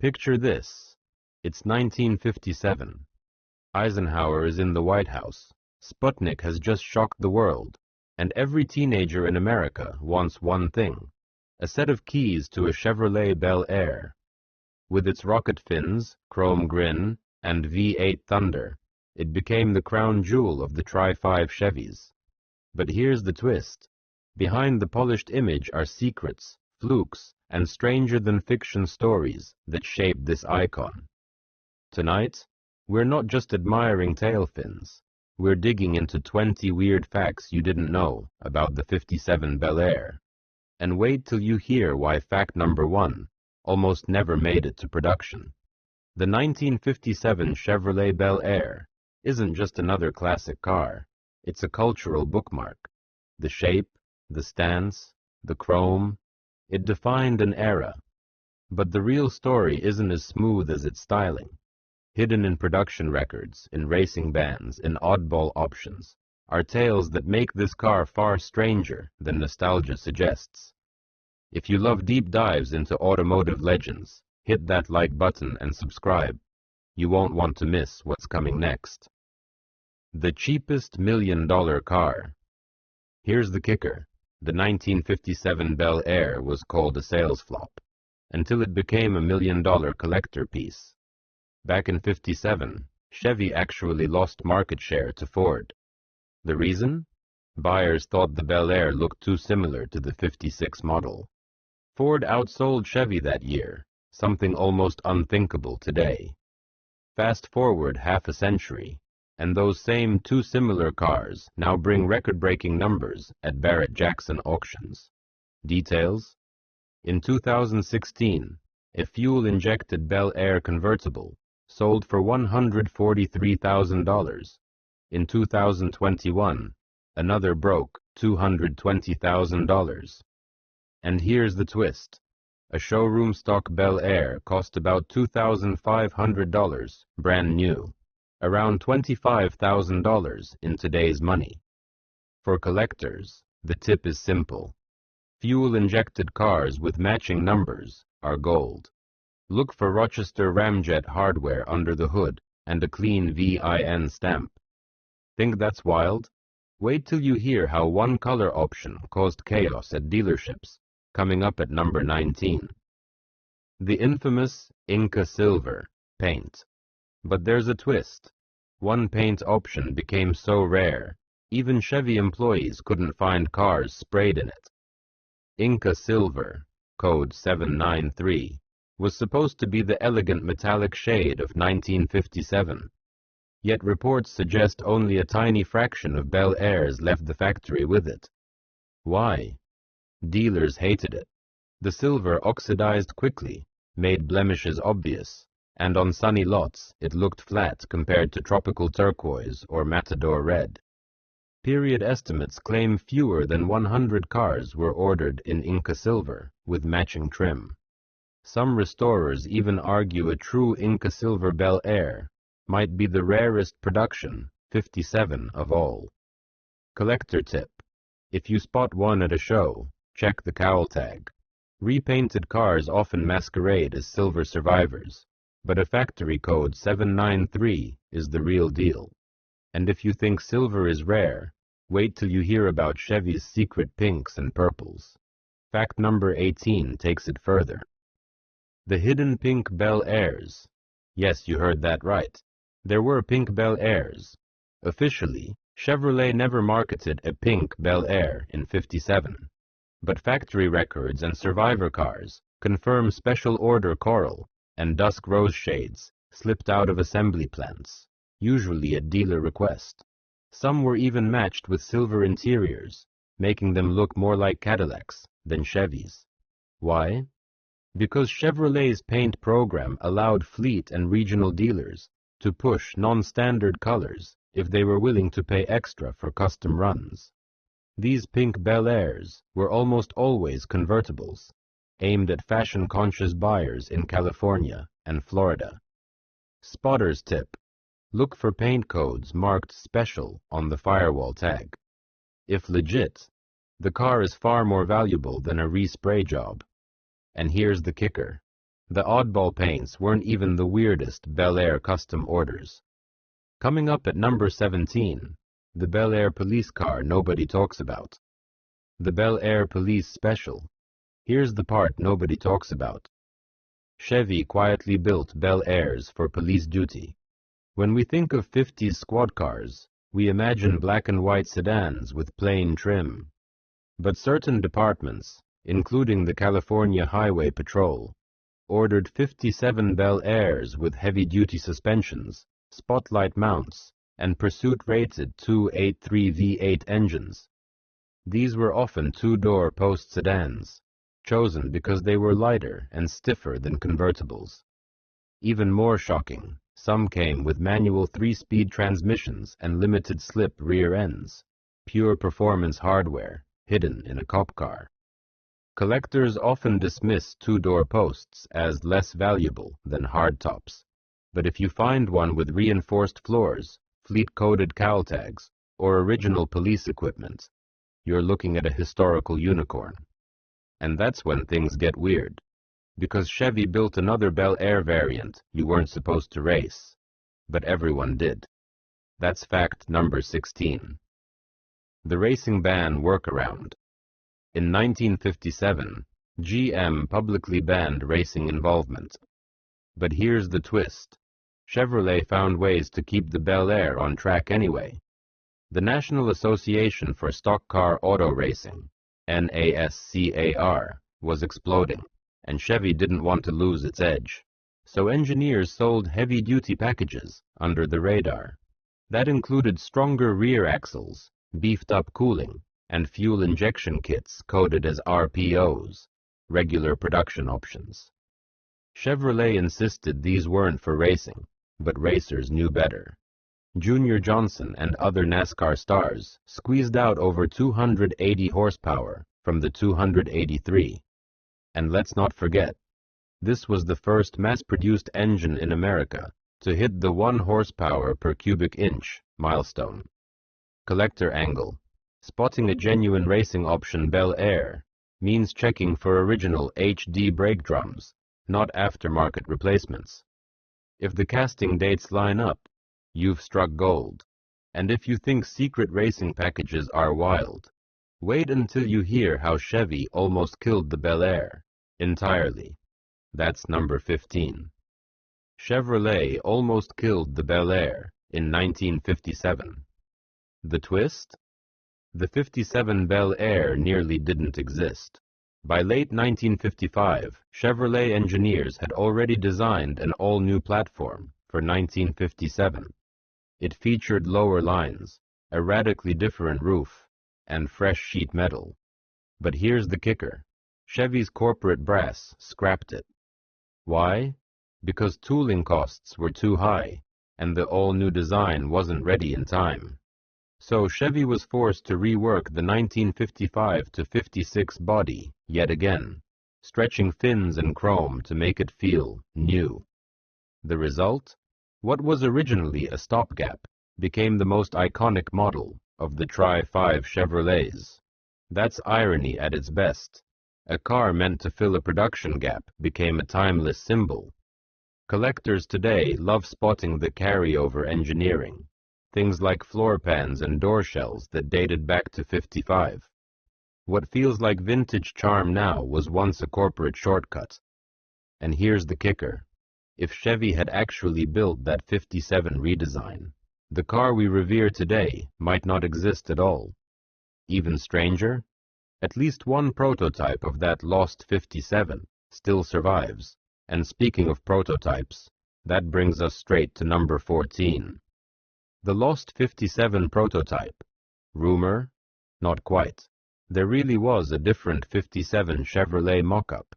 Picture this. It's 1957. Eisenhower is in the White House. Sputnik has just shocked the world, and every teenager in America wants one thing: a set of keys to a Chevrolet Bel Air. With its rocket fins, chrome grin, and V8 thunder, it became the crown jewel of the Tri-5 Chevys. But here's the twist. Behind the polished image are secrets, flukes, and stranger-than-fiction stories that shaped this icon. Tonight, we're not just admiring tail fins. We're digging into 20 weird facts you didn't know about the 57 Bel Air. And wait till you hear why fact number 1 almost never made it to production. The 1957 Chevrolet Bel Air isn't just another classic car. It's a cultural bookmark. The shape, the stance, the chrome, it defined an era. But the real story isn't as smooth as its styling. Hidden in production records, in racing bands, in oddball options, are tales that make this car far stranger than nostalgia suggests. If you love deep dives into automotive legends, hit that like button and subscribe. You won't want to miss what's coming next. The cheapest $1 million car. Here's the kicker. The 1957 Bel Air was called a sales flop, until it became a $1 million collector piece. Back in '57, Chevy actually lost market share to Ford. The reason? Buyers thought the Bel Air looked too similar to the '56 model. Ford outsold Chevy that year, something almost unthinkable today. Fast forward half a century, and those same two similar cars now bring record-breaking numbers at Barrett-Jackson auctions. Details? In 2016, a fuel-injected Bel Air convertible sold for $143,000. In 2021, another broke $220,000. And here's the twist. A showroom stock Bel Air cost about $2,500, brand new, around $25,000 in today's money. For collectors, the tip is simple. Fuel-injected cars with matching numbers are gold. Look for Rochester Ramjet hardware under the hood and a clean VIN stamp. Think that's wild? Wait till you hear how one color option caused chaos at dealerships, coming up at number 19. The infamous Inca Silver paint. But there's a twist. One paint option became so rare, even Chevy employees couldn't find cars sprayed in it. Inca Silver, code 793, was supposed to be the elegant metallic shade of 1957. Yet reports suggest only a tiny fraction of Bel Airs left the factory with it. Why? Dealers hated it. The silver oxidized quickly, made blemishes obvious, and on sunny lots it looked flat compared to tropical turquoise or matador red. Period estimates claim fewer than 100 cars were ordered in Inca Silver with matching trim. Some restorers even argue a true Inca Silver Bel Air might be the rarest production 57 of all. Collector tip. If you spot one at a show, check the cowl tag. Repainted cars often masquerade as silver survivors, but a factory code 793 is the real deal. And if you think silver is rare, wait till you hear about Chevy's secret pinks and purples. Fact number 18 takes it further. The hidden pink Bel Airs. Yes, you heard that right. There were pink Bel Airs. Officially, Chevrolet never marketed a pink Bel Air in '57. But factory records and survivor cars confirm special order coral and dusk rose shades slipped out of assembly plants, usually at dealer request. Some were even matched with silver interiors, making them look more like Cadillacs than Chevys. Why? Because Chevrolet's paint program allowed fleet and regional dealers to push non-standard colors if they were willing to pay extra for custom runs. These pink Bel Airs were almost always convertibles, aimed at fashion-conscious buyers in California and Florida. Spotter's tip. Look for paint codes marked special on the firewall tag. If legit, the car is far more valuable than a respray job. And here's the kicker. The oddball paints weren't even the weirdest Bel Air custom orders. Coming up at number 17, the Bel Air police car nobody talks about. The Bel Air Police Special. Here's the part nobody talks about. Chevy quietly built Bel Airs for police duty. When we think of 50s squad cars, we imagine black and white sedans with plain trim. But certain departments, including the California Highway Patrol, ordered 57 Bel Airs with heavy-duty suspensions, spotlight mounts, and pursuit-rated 283 V8 engines. These were often two-door post sedans, chosen because they were lighter and stiffer than convertibles. Even more shocking, some came with manual 3-speed transmissions and limited-slip rear ends, pure performance hardware, hidden in a cop car. Collectors often dismiss two-door posts as less valuable than hardtops, but if you find one with reinforced floors, fleet-coded cowl tags, or original police equipment, you're looking at a historical unicorn. And that's when things get weird, because Chevy built another Bel Air variant you weren't supposed to race, but everyone did. That's fact number 16. The racing ban workaround. In 1957, GM publicly banned racing involvement. But here's the twist. Chevrolet found ways to keep the Bel Air on track anyway. The National Association for Stock Car Auto Racing, NASCAR, was exploding, and Chevy didn't want to lose its edge. So engineers sold heavy-duty packages under the radar. That included stronger rear axles, beefed-up cooling, and fuel injection kits coded as RPOs, regular production options. Chevrolet insisted these weren't for racing, but racers knew better. Junior Johnson and other NASCAR stars squeezed out over 280 horsepower from the 283. And let's not forget, this was the first mass-produced engine in America to hit the 1 horsepower per cubic inch milestone. Collector angle. Spotting a genuine racing option Bel Air means checking for original HD brake drums, not aftermarket replacements. If the casting dates line up, you've struck gold. And if you think secret racing packages are wild, wait until you hear how Chevy almost killed the Bel Air entirely. That's number 15. Chevrolet almost killed the Bel Air in 1957. The twist? The 57 Bel Air nearly didn't exist. By late 1955, Chevrolet engineers had already designed an all-new platform for 1957. It featured lower lines, a radically different roof, and fresh sheet metal. But here's the kicker. Chevy's corporate brass scrapped it. Why? Because tooling costs were too high, and the all-new design wasn't ready in time. So Chevy was forced to rework the 1955-56 body yet again, stretching fins and chrome to make it feel new. The result? What was originally a stopgap became the most iconic model of the Tri-5 Chevrolets. That's irony at its best. A car meant to fill a production gap became a timeless symbol. Collectors today love spotting the carryover engineering, things like floor pans and door shells that dated back to 55. What feels like vintage charm now was once a corporate shortcut. And here's the kicker. If Chevy had actually built that 57 redesign, the car we revere today might not exist at all. Even stranger, at least one prototype of that lost 57 still survives. And speaking of prototypes, that brings us straight to number 14. The lost 57 prototype. Rumor? Not quite. There really was a different 57 Chevrolet mock-up.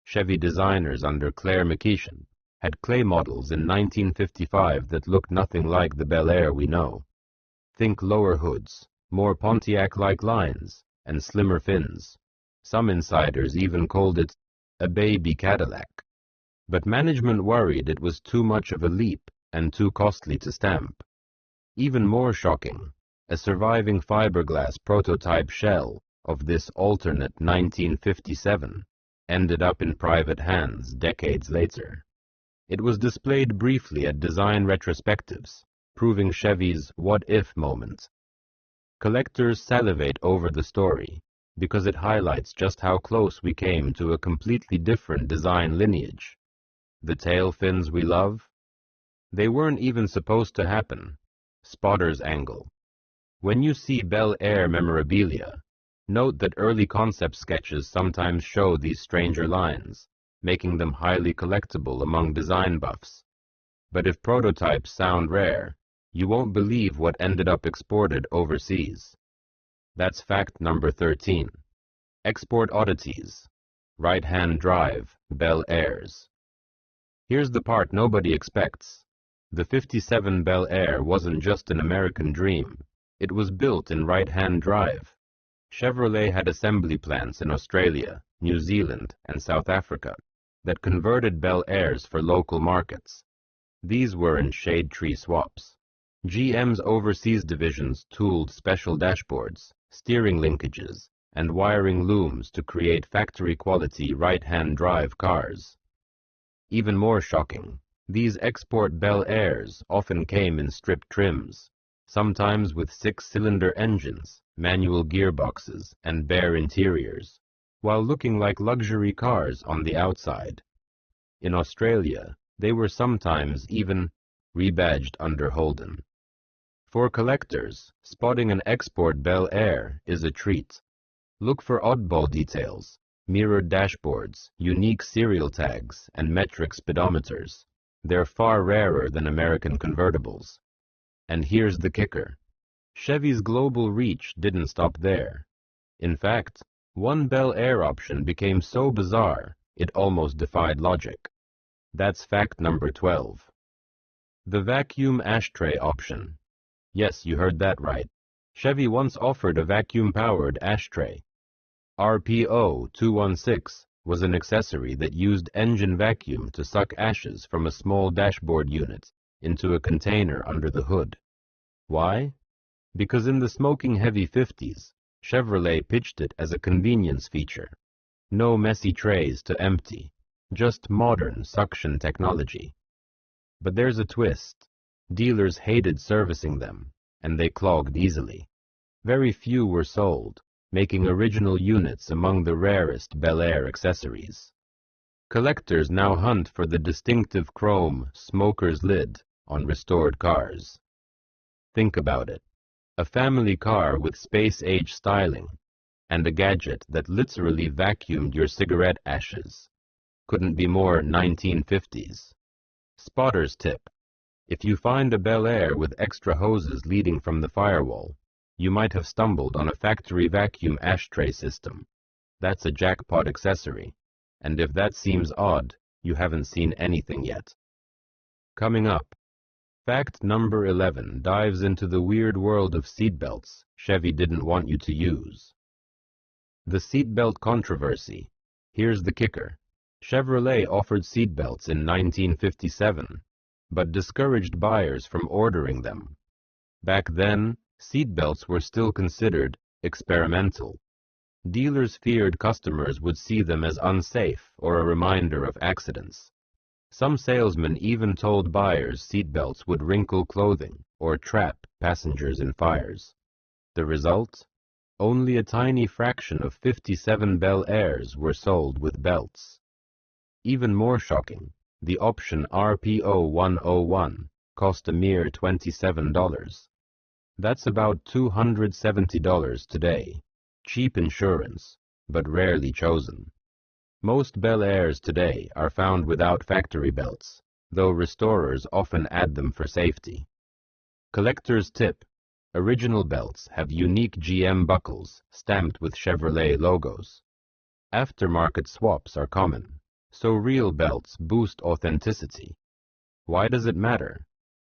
Chevy designers under Claire McKeeshan had clay models in 1955 that looked nothing like the Bel Air we know. Think lower hoods, more Pontiac-like lines, and slimmer fins. Some insiders even called it a baby Cadillac. But management worried it was too much of a leap and too costly to stamp. Even more shocking, a surviving fiberglass prototype shell of this alternate 1957 ended up in private hands decades later. It was displayed briefly at design retrospectives, proving Chevy's what-if moment. Collectors salivate over the story because it highlights just how close we came to a completely different design lineage. The tail fins we love? They weren't even supposed to happen. Spotter's angle. When you see Bel Air memorabilia, note that early concept sketches sometimes show these stranger lines, making them highly collectible among design buffs. But if prototypes sound rare, you won't believe what ended up exported overseas. That's fact number 13. Export oddities. Right-hand drive, Bel Airs. Here's the part nobody expects. The 57 Bel Air wasn't just an American dream. It was built in right-hand drive. Chevrolet had assembly plants in Australia, New Zealand, and South Africa that converted Bel Airs for local markets. These were in shade tree swaps. GM's overseas divisions tooled special dashboards, steering linkages, and wiring looms to create factory-quality right-hand drive cars. Even more shocking, these export Bel Airs often came in stripped trims, sometimes with 6-cylinder engines, manual gearboxes, and bare interiors, while looking like luxury cars on the outside. In Australia, they were sometimes even rebadged under Holden. For collectors, spotting an export Bel Air is a treat. Look for oddball details, mirrored dashboards, unique serial tags, and metric speedometers. They're far rarer than American convertibles. And here's the kicker. Chevy's global reach didn't stop there. In fact, one Bel Air option became so bizarre, it almost defied logic. That's fact number 12. The vacuum ashtray option. Yes, you heard that right. Chevy once offered a vacuum-powered ashtray. RPO 216 was an accessory that used engine vacuum to suck ashes from a small dashboard unit into a container under the hood. Why? Because in the smoking-heavy 50s, Chevrolet pitched it as a convenience feature. No messy trays to empty, just modern suction technology. But there's a twist. Dealers hated servicing them, and they clogged easily. Very few were sold, making original units among the rarest Bel Air accessories. Collectors now hunt for the distinctive chrome smoker's lid on restored cars. Think about it. A family car with space-age styling, and a gadget that literally vacuumed your cigarette ashes. Couldn't be more 1950s. Spotter's tip. If you find a Bel Air with extra hoses leading from the firewall, you might have stumbled on a factory vacuum ashtray system. That's a jackpot accessory, and if that seems odd, you haven't seen anything yet. Coming up, fact number 11 dives into the weird world of seatbelts Chevy didn't want you to use. The seatbelt controversy. Here's the kicker. Chevrolet offered seatbelts in 1957, but discouraged buyers from ordering them. Back then, seatbelts were still considered experimental. Dealers feared customers would see them as unsafe or a reminder of accidents. Some salesmen even told buyers seatbelts would wrinkle clothing or trap passengers in fires. The result? Only a tiny fraction of 57 Bel Airs were sold with belts. Even more shocking, the option RPO 101 cost a mere $27. That's about $270 today. Cheap insurance, but rarely chosen. Most Bel Airs today are found without factory belts, though restorers often add them for safety. Collector's tip. Original belts have unique GM buckles stamped with Chevrolet logos. Aftermarket swaps are common, so real belts boost authenticity. Why does it matter?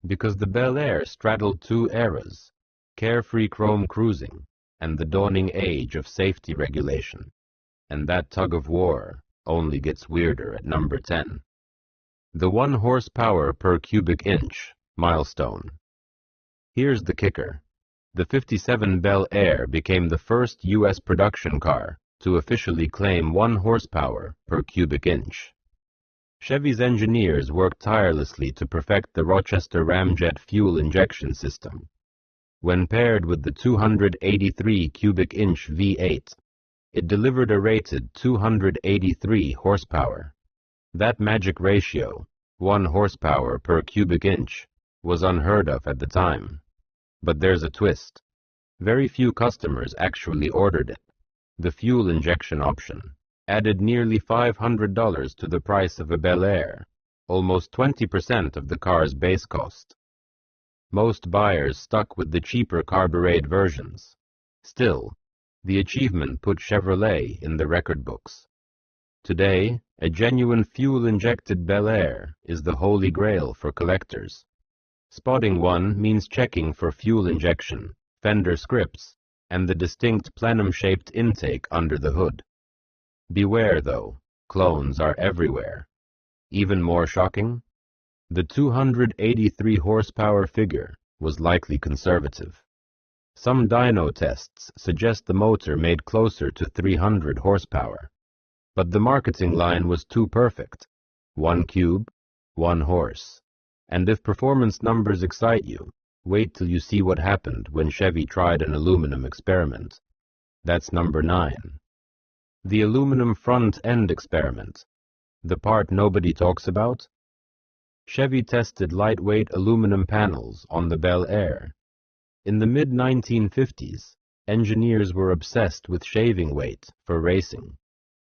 Because the Bel Air straddled two eras, carefree chrome cruising and the dawning age of safety regulation. And that tug of war only gets weirder at number 10. The 1 horsepower per cubic inch milestone. Here's the kicker. The 57 Bel Air became the first U.S. production car to officially claim 1 horsepower per cubic inch. Chevy's engineers worked tirelessly to perfect the Rochester Ramjet fuel injection system. When paired with the 283 cubic inch V8, it delivered a rated 283 horsepower. That magic ratio, 1 horsepower per cubic inch, was unheard of at the time. But there's a twist. Very few customers actually ordered it. The fuel injection option added nearly $500 to the price of a Bel Air, almost 20% of the car's base cost. Most buyers stuck with the cheaper carbureted versions. Still, the achievement put Chevrolet in the record books. Today, a genuine fuel-injected Bel Air is the holy grail for collectors. Spotting one means checking for fuel injection, fender scripts, and the distinct plenum-shaped intake under the hood. Beware, though, clones are everywhere. Even more shocking? The 283 horsepower figure was likely conservative. Some dyno tests suggest the motor made closer to 300 horsepower. But the marketing line was too perfect. 1 cube, 1 horse. And if performance numbers excite you, wait till you see what happened when Chevy tried an aluminum experiment. That's number 9. The aluminum front-end experiment. The part nobody talks about? Chevy tested lightweight aluminum panels on the Bel Air. In the mid-1950s, engineers were obsessed with shaving weight for racing.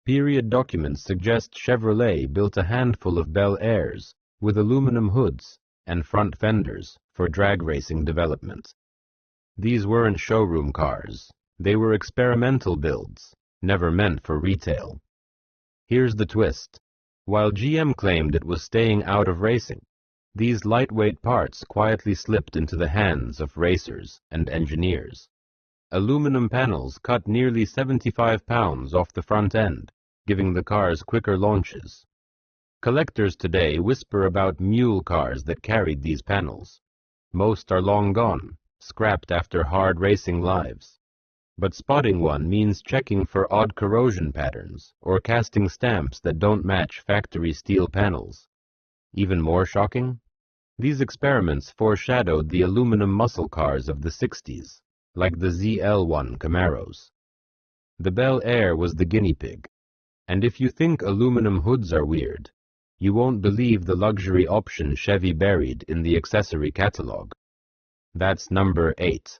Period documents suggest Chevrolet built a handful of Bel Airs with aluminum hoods and front fenders for drag racing development. These weren't showroom cars. They were experimental builds, never meant for retail. Here's the twist. While GM claimed it was staying out of racing, these lightweight parts quietly slipped into the hands of racers and engineers. Aluminum panels cut nearly 75 pounds off the front end, giving the cars quicker launches. Collectors today whisper about mule cars that carried these panels. Most are long gone, scrapped after hard racing lives. But spotting one means checking for odd corrosion patterns or casting stamps that don't match factory steel panels. Even more shocking? These experiments foreshadowed the aluminum muscle cars of the 60s, like the ZL1 Camaros. The Bel Air was the guinea pig. And if you think aluminum hoods are weird, you won't believe the luxury option Chevy buried in the accessory catalog. That's number 8.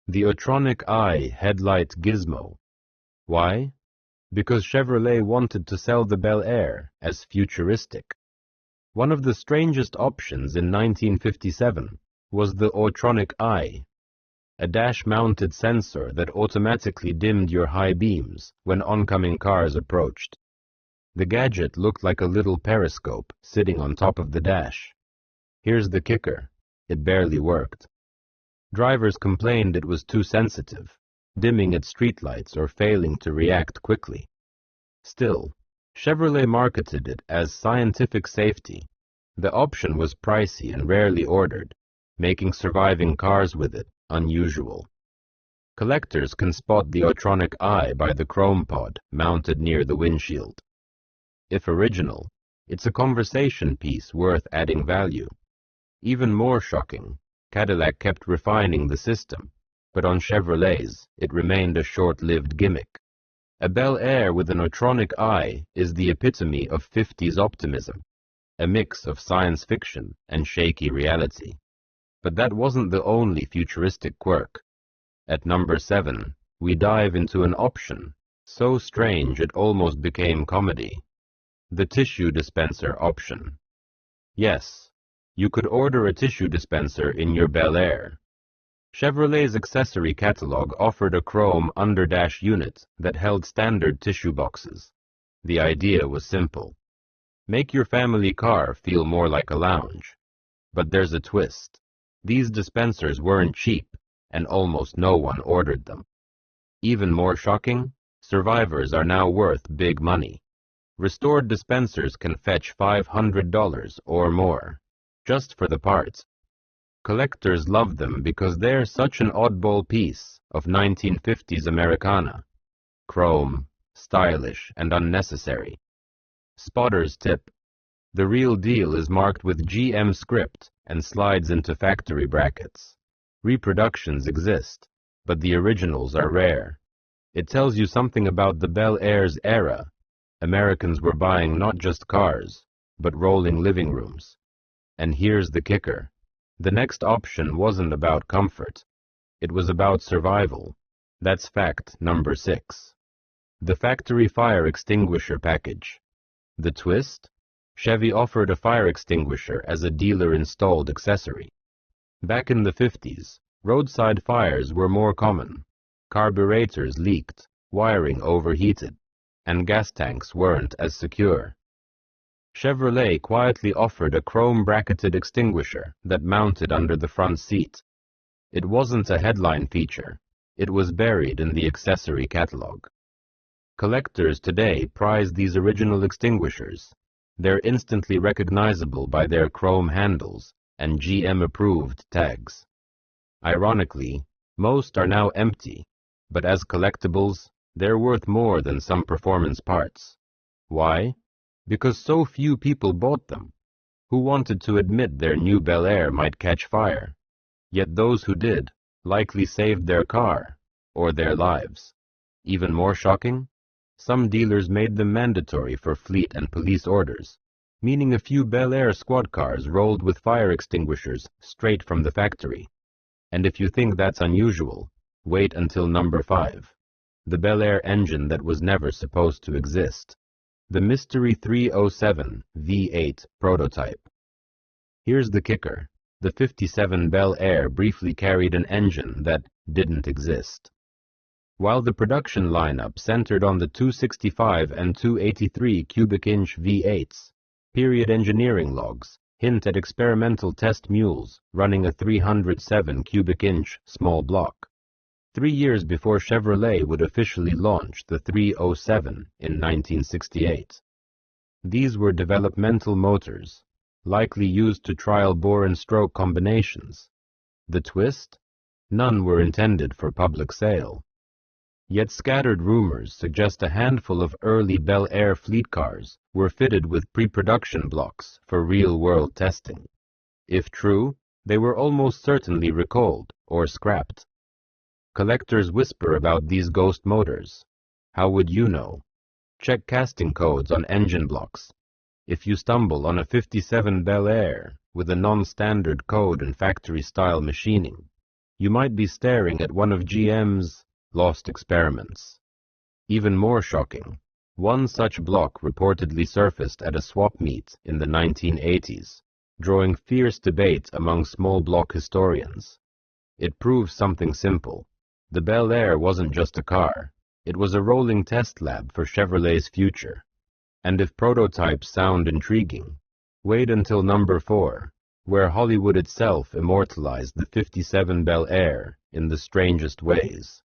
The Otronic Eye headlight gizmo. Why? Because Chevrolet wanted to sell the Bel Air as futuristic. One of the strangest options in 1957 was the Otronic Eye, a dash-mounted sensor that automatically dimmed your high beams when oncoming cars approached. The gadget looked like a little periscope sitting on top of the dash. Here's the kicker. It barely worked. Drivers complained it was too sensitive, dimming at streetlights or failing to react quickly. Still, Chevrolet marketed it as scientific safety. The option was pricey and rarely ordered, making surviving cars with it unusual. Collectors can spot the Otronic Eye by the chrome pod mounted near the windshield. If original, it's a conversation piece worth adding value. Even more shocking, Cadillac kept refining the system, but on Chevrolets, it remained a short-lived gimmick. A Bel Air with an Otronic Eye is the epitome of 50s optimism, a mix of science fiction and shaky reality. But that wasn't the only futuristic quirk. At number 7, we dive into an option so strange it almost became comedy. The tissue dispenser option. Yes, you could order a tissue dispenser in your Bel Air. Chevrolet's accessory catalog offered a chrome underdash unit that held standard tissue boxes. The idea was simple. Make your family car feel more like a lounge. But there's a twist. These dispensers weren't cheap, and almost no one ordered them. Even more shocking, survivors are now worth big money. Restored dispensers can fetch $500 or more, just for the parts. Collectors love them because they're such an oddball piece of 1950s Americana. chrome, stylish, and unnecessary. Spotter's tip: the real deal is marked with GM script and slides into factory brackets. Reproductions exist, but the originals are rare. It tells you something about the Bel Air's era. Americans were buying not just cars, but rolling living rooms. And here's the kicker: the next option wasn't about comfort. It was about survival. That's fact number 6. The factory fire extinguisher package. The twist? Chevy offered a fire extinguisher as a dealer-installed accessory. Back in the 50s, roadside fires were more common. Carburetors leaked, wiring overheated, and gas tanks weren't as secure. Chevrolet quietly offered a chrome-bracketed extinguisher that mounted under the front seat. It wasn't a headline feature. It was buried in the accessory catalog. Collectors today prize these original extinguishers. They're instantly recognizable by their chrome handles and GM-approved tags. Ironically, most are now empty, but as collectibles, they're worth more than some performance parts. Why? Because so few people bought them. Who wanted to admit their new Bel Air might catch fire? Yet those who did likely saved their car, or their lives. Even more shocking? Some dealers made them mandatory for fleet and police orders, meaning a few Bel Air squad cars rolled with fire extinguishers straight from the factory. And if you think that's unusual, wait until number 5. The Bel Air engine that was never supposed to exist. The Mystery 307 V8 prototype. Here's the kicker: the 57 Bel Air briefly carried an engine that didn't exist. While the production lineup centered on the 265 and 283 cubic inch V8s, period engineering logs hint at experimental test mules running a 307 cubic inch small block. 3 years before Chevrolet would officially launch the 307 in 1968. These were developmental motors, likely used to trial bore and stroke combinations. The twist? None were intended for public sale. Yet scattered rumors suggest a handful of early Bel Air fleet cars were fitted with pre-production blocks for real-world testing. If true, they were almost certainly recalled or scrapped. Collectors whisper about these ghost motors. How would you know? Check casting codes on engine blocks. If you stumble on a 57 Bel Air with a non-standard code and factory-style machining, you might be staring at one of GM's lost experiments. Even more shocking, one such block reportedly surfaced at a swap meet in the 1980s, drawing fierce debate among small block historians. It proves something simple. The Bel Air wasn't just a car. It was a rolling test lab for Chevrolet's future. And if prototypes sound intriguing, wait until number 4, where Hollywood itself immortalized the 57 Bel Air in the strangest ways.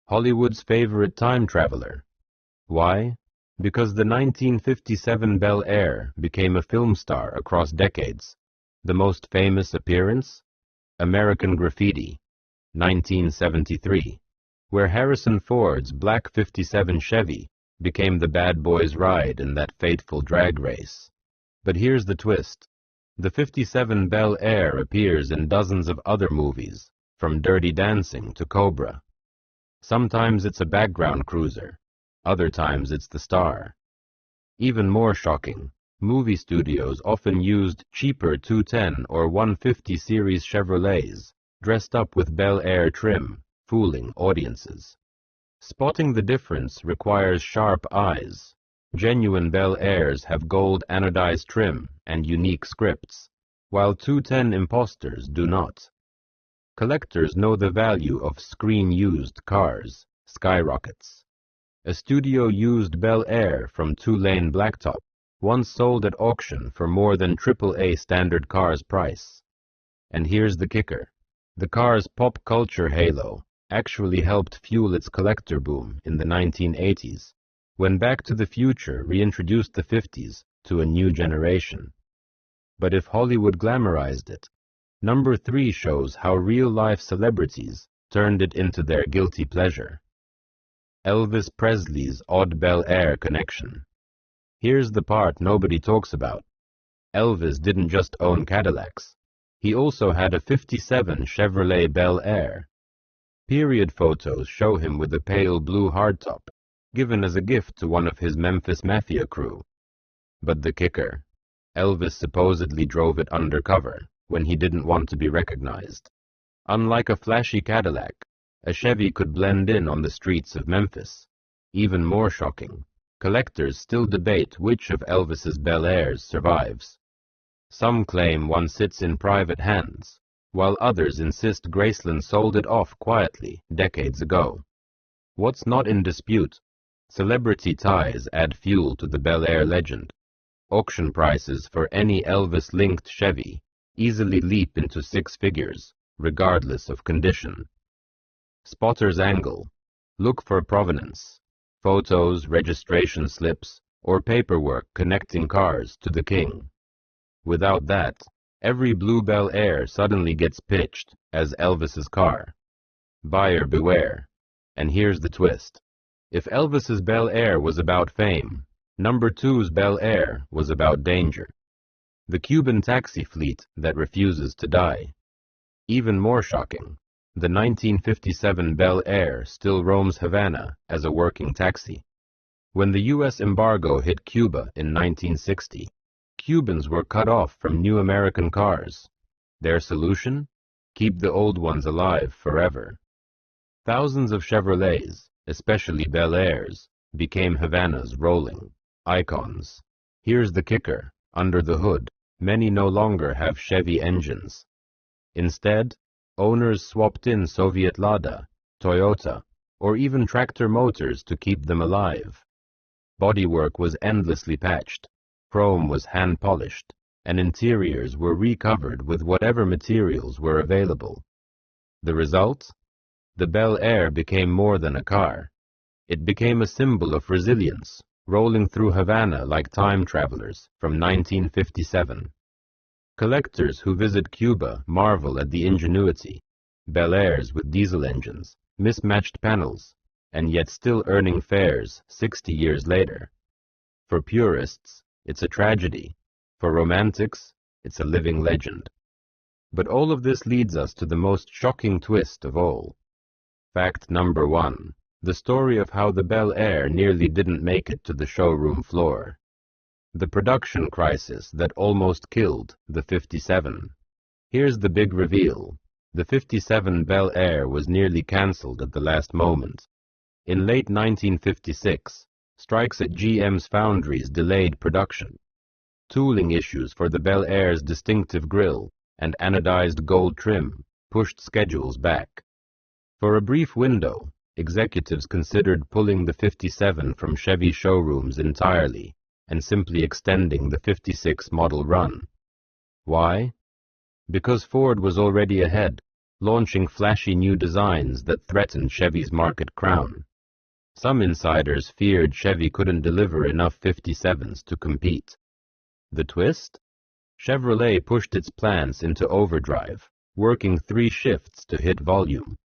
Hollywood's favorite time traveler. Why? Because the 1957 Bel Air became a film star across decades. The most famous appearance? American Graffiti, 1973, where Harrison Ford's black 57 Chevy became the bad boy's ride in that fateful drag race. But here's the twist. The 57 Bel Air appears in dozens of other movies, from Dirty Dancing to Cobra. Sometimes it's a background cruiser, other times it's the star. Even more shocking, movie studios often used cheaper 210 or 150 series Chevrolets, dressed up with Bel Air trim, fooling audiences. Spotting the difference requires sharp eyes. Genuine Bel Airs have gold anodized trim and unique scripts, while 210 imposters do not. Collectors know the value of screen-used cars, skyrockets. A studio-used Bel Air from two-lane blacktop once sold at auction for more than AAA standard cars' price. And here's the kicker. The car's pop culture halo actually helped fuel its collector boom in the 1980s, when Back to the Future reintroduced the 50s to a new generation. But if Hollywood glamorized it, number 3 shows how real-life celebrities turned it into their guilty pleasure. Elvis Presley's odd Bel Air connection. Here's the part nobody talks about. Elvis didn't just own Cadillacs. He also had a '57 Chevrolet Bel Air. Period photos show him with a pale blue hardtop, given as a gift to one of his Memphis Mafia crew. But the kicker, Elvis supposedly drove it undercover when he didn't want to be recognized. Unlike a flashy Cadillac, a Chevy could blend in on the streets of Memphis. Even more shocking, collectors still debate which of Elvis's Bel Airs survives. Some claim one sits in private hands, while others insist Graceland sold it off quietly decades ago. What's not in dispute? Celebrity ties add fuel to the Bel Air legend. Auction prices for any Elvis-linked Chevy easily leap into six figures, regardless of condition. Spotter's angle. Look for provenance, photos, registration slips, or paperwork connecting cars to the king. Without that, every blue Bel Air suddenly gets pitched as Elvis's car. Buyer beware. And here's the twist. If Elvis's Bel Air was about fame, number 2's Bel Air was about danger. The Cuban taxi fleet that refuses to die. Even more shocking, the 1957 Bel Air still roams Havana as a working taxi. When the U.S. embargo hit Cuba in 1960, Cubans were cut off from new American cars. Their solution? Keep the old ones alive forever. Thousands of Chevrolets, especially Bel Airs, became Havana's rolling icons. Here's the kicker. Under the hood, many no longer have Chevy engines. Instead, owners swapped in Soviet Lada, Toyota, or even tractor motors to keep them alive. Bodywork was endlessly patched. Chrome was hand-polished, and interiors were recovered with whatever materials were available. The result? The Bel Air became more than a car. It became a symbol of resilience, rolling through Havana like time travelers from 1957. Collectors who visit Cuba marvel at the ingenuity. Bel Airs with diesel engines, mismatched panels, and yet still earning fares 60 years later. For purists, it's a tragedy. For romantics, it's a living legend. But all of this leads us to the most shocking twist of all. Fact number 1. The story of how the Bel Air nearly didn't make it to the showroom floor. The production crisis that almost killed the '57. Here's the big reveal. The '57 Bel Air was nearly cancelled at the last moment. In late 1956, strikes at GM's foundries delayed production. Tooling issues for the Bel Air's distinctive grille and anodized gold trim pushed schedules back. For a brief window, executives considered pulling the '57 from Chevy showrooms entirely and simply extending the '56 model run. Why? Because Ford was already ahead, launching flashy new designs that threatened Chevy's market crown. Some insiders feared Chevy couldn't deliver enough '57s to compete. The twist? Chevrolet pushed its plans into overdrive, working 3 shifts to hit volume.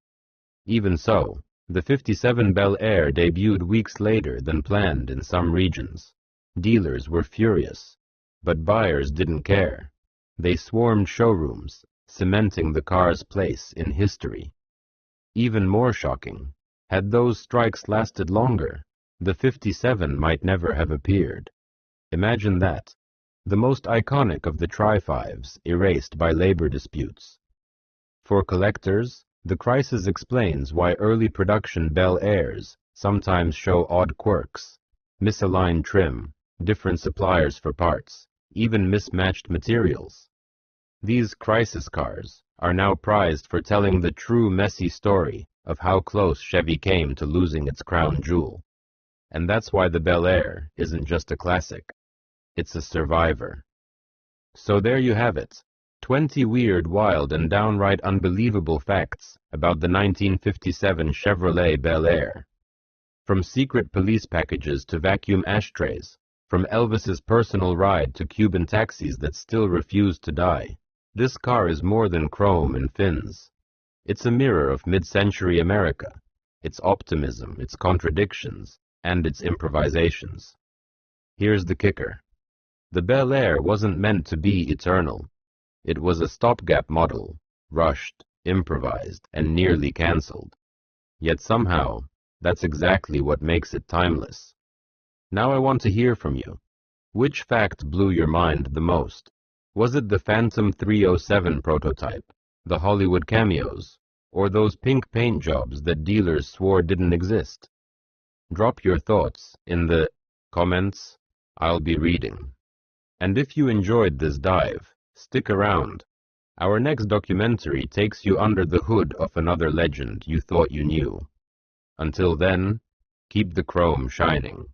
Even so, the '57 Bel Air debuted weeks later than planned in some regions. Dealers were furious, but buyers didn't care. They swarmed showrooms, cementing the car's place in history. Even more shocking, had those strikes lasted longer, the '57 might never have appeared. Imagine that. The most iconic of the Tri-5s erased by labor disputes. For collectors, the crisis explains why early production Bel Airs sometimes show odd quirks, misaligned trim, different suppliers for parts, even mismatched materials. These crisis cars are now prized for telling the true messy story of how close Chevy came to losing its crown jewel. And that's why the Bel Air isn't just a classic. It's a survivor. So there you have it. 20 weird, wild, and downright unbelievable facts about the 1957 Chevrolet Bel Air. From secret police packages to vacuum ashtrays, from Elvis's personal ride to Cuban taxis that still refuse to die, this car is more than chrome and fins. It's a mirror of mid-century America, its optimism, its contradictions, and its improvisations. Here's the kicker. The Bel Air wasn't meant to be eternal. It was a stopgap model, rushed, improvised, and nearly cancelled. Yet somehow, that's exactly what makes it timeless. Now I want to hear from you. Which fact blew your mind the most? Was it the Phantom 307 prototype, the Hollywood cameos, or those pink paint jobs that dealers swore didn't exist? Drop your thoughts in the comments. I'll be reading. And if you enjoyed this dive, stick around. Our next documentary takes you under the hood of another legend you thought you knew. Until then, keep the chrome shining.